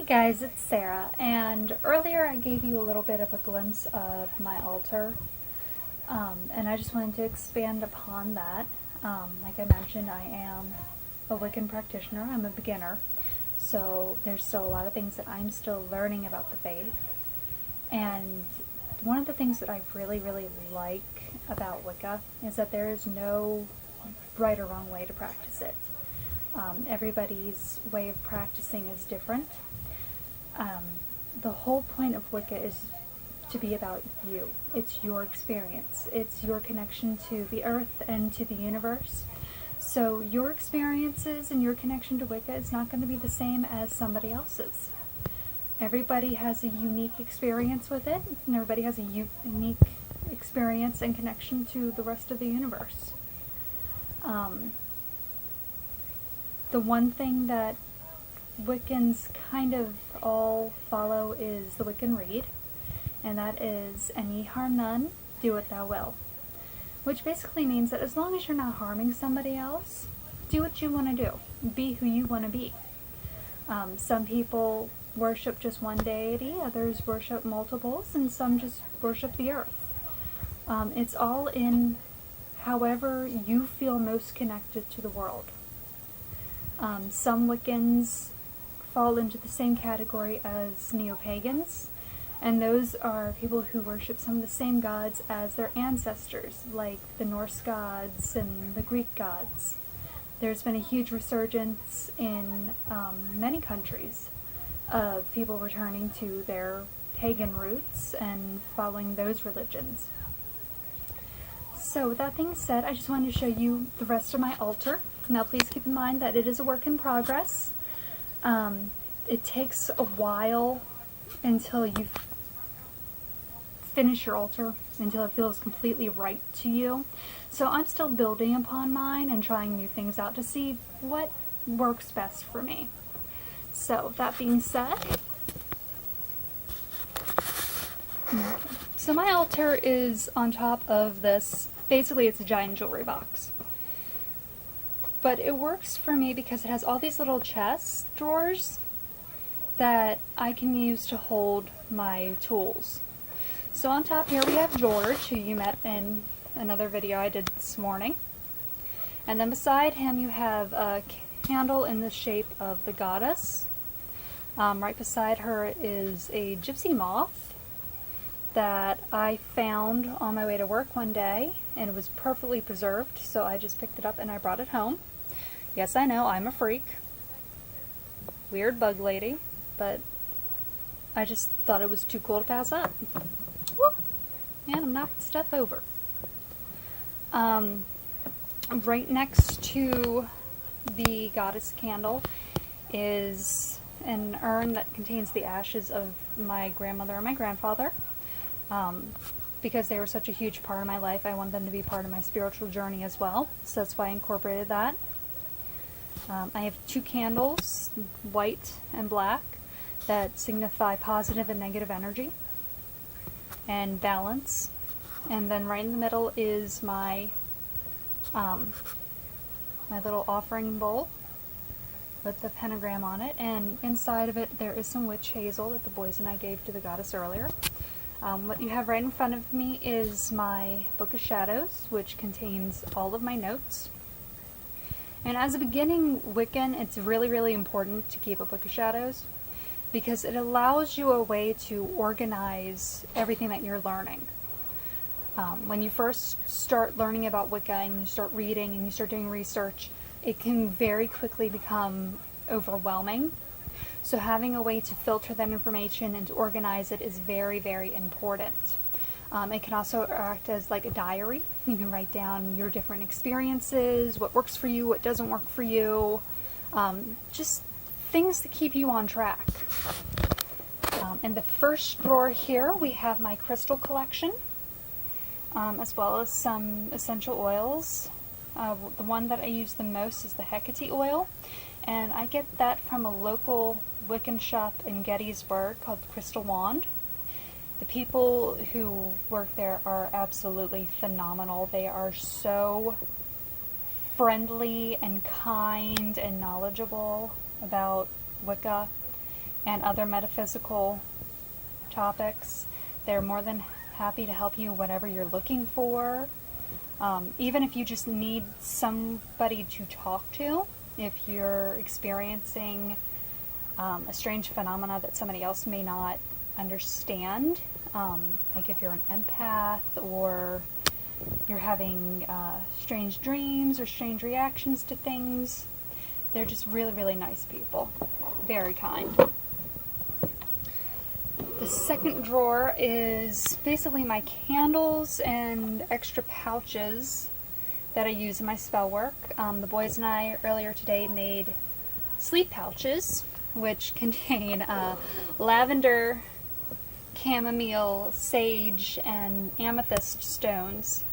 Hey guys, it's Sarah, and earlier I gave you a little bit of a glimpse of my altar, and I just wanted to expand upon that. Like I mentioned, I am a Wiccan practitioner. I'm a beginner, so there's still a lot of things that I'm still learning about the faith. And one of the things that I really, really like about Wicca is that there is no right or wrong way to practice it. Everybody's way of practicing is different. The whole point of Wicca is to be about you. It's your experience. It's your connection to the earth and to the universe. So your experiences and your connection to Wicca is not going to be the same as somebody else's. Everybody has a unique experience with it, and everybody has a unique experience and connection to the rest of the universe. The one thing that Wiccans kind of all follow is the Wiccan Rede, and that is, "Any harm none, do what thou will," which basically means that as long as you're not harming somebody else, do what you want to do. Be who you want to be. Some people worship just one deity, others worship multiples, and some just worship the earth. It's all in however you feel most connected to the world. Some Wiccans fall into the same category as neo-pagans, and those are people who worship some of the same gods as their ancestors, like the Norse gods and the Greek gods. There's been a huge resurgence in many countries of people returning to their pagan roots and following those religions. So with that being said, I just wanted to show you the rest of my altar. Now please keep in mind that it is a work in progress. It takes a while until you finish your altar, until it feels completely right to you. So I'm still building upon mine and trying new things out to see what works best for me. So that being said, so my altar is on top of this. Basically, it's a giant jewelry box. But it works for me because it has all these little chest drawers that I can use to hold my tools. So on top here we have George, who you met in another video I did this morning. And then beside him you have a candle in the shape of the goddess. Right beside her is a gypsy moth that I found on my way to work one day, and it was perfectly preserved, so I just picked it up and I brought it home. Yes, I know, I'm a freak. Weird bug lady, but I just thought it was too cool to pass up. Woo! And I'm knocking stuff over. Right next to the goddess candle is an urn that contains the ashes of my grandmother and my grandfather. Because they were such a huge part of my life, I wanted them to be part of my spiritual journey as well. So that's why I incorporated that. I have two candles, white and black, that signify positive and negative energy and balance. And then right in the middle is my my little offering bowl with the pentagram on it. And inside of it there is some witch hazel that the boys and I gave to the goddess earlier. What you have right in front of me is my Book of Shadows, which contains all of my notes. And as a beginning Wiccan, it's really, really important to keep a Book of Shadows because it allows you a way to organize everything that you're learning. When you first start learning about Wicca and you start reading and you start doing research, it can very quickly become overwhelming. So having a way to filter that information and to organize it is very, very important. It can also act as like a diary. You can write down your different experiences, what works for you, what doesn't work for you, just things to keep you on track. In the first drawer here we have my crystal collection, as well as some essential oils. The one that I use the most is the Hecate oil, and I get that from a local Wiccan shop in Gettysburg called the Crystal Wand. The people who work there are absolutely phenomenal. They are so friendly and kind and knowledgeable about Wicca. and other metaphysical topics. They're more than happy to help you whatever you're looking for. Even if you just need somebody to talk to, if you're experiencing a strange phenomena that somebody else may not understand, like if you're an empath or you're having strange dreams or strange reactions to things. They're just really, really nice people. Very kind. The second drawer is basically my candles and extra pouches that I use in my spell work. The boys and I earlier today made sleep pouches, which contain lavender, chamomile, sage, and amethyst stones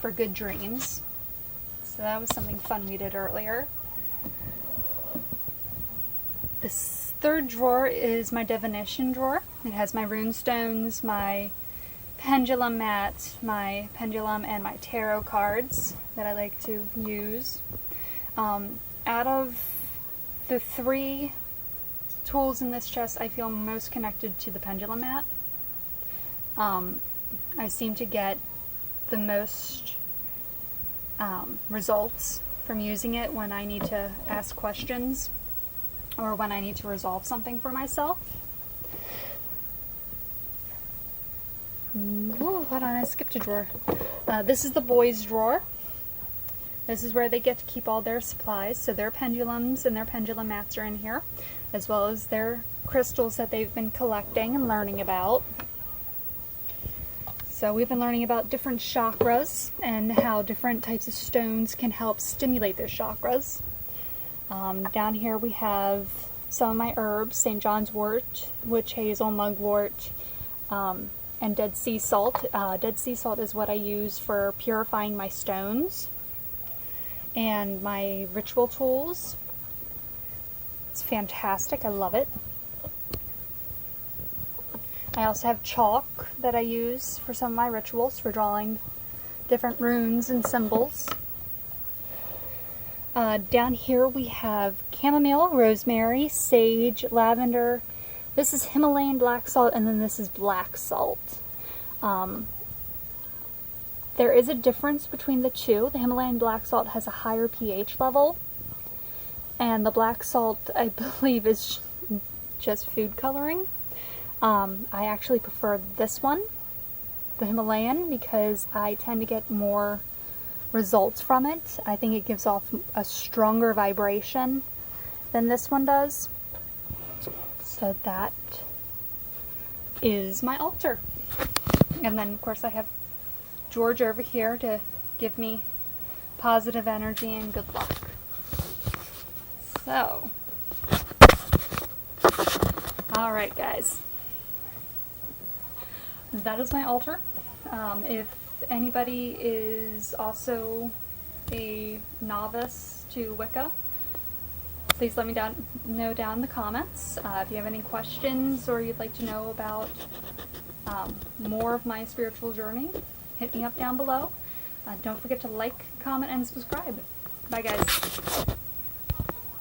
for good dreams. So that was something fun we did earlier. This third drawer is my divination drawer. It has my rune stones, my pendulum mat, my pendulum, and my tarot cards that I like to use. Out of the 3 tools in this chest, I feel most connected to the pendulum mat. I seem to get the most results from using it when I need to ask questions or when I need to resolve something for myself. Ooh, hold on, I skipped a drawer. This is the boys' drawer. This is where they get to keep all their supplies. So their pendulums and their pendulum mats are in here, as well as their crystals that they've been collecting and learning about. So we've been learning about different chakras and how different types of stones can help stimulate their chakras. Down here we have some of my herbs: St. John's wort, witch hazel, mugwort, and Dead Sea salt. Dead Sea salt is what I use for purifying my stones and my ritual tools. It's fantastic. I love it. I also have chalk that I use for some of my rituals for drawing different runes and symbols. Down here we have chamomile, rosemary, sage, lavender. This is Himalayan black salt, and then this is black salt. There is a difference between the two. The Himalayan black salt has a higher pH level, and the black salt, I believe, is just food coloring. I actually prefer this one, the Himalayan, because I tend to get more results from it. I think it gives off a stronger vibration than this one does. So that is my altar. And then, of course, I have George over here to give me positive energy and good luck. So, alright guys, that is my altar. If anybody is also a novice to Wicca, please let me know down in the comments. If you have any questions or you'd like to know about more of my spiritual journey, hit me up down below. Don't forget to like, comment, and subscribe. Bye guys.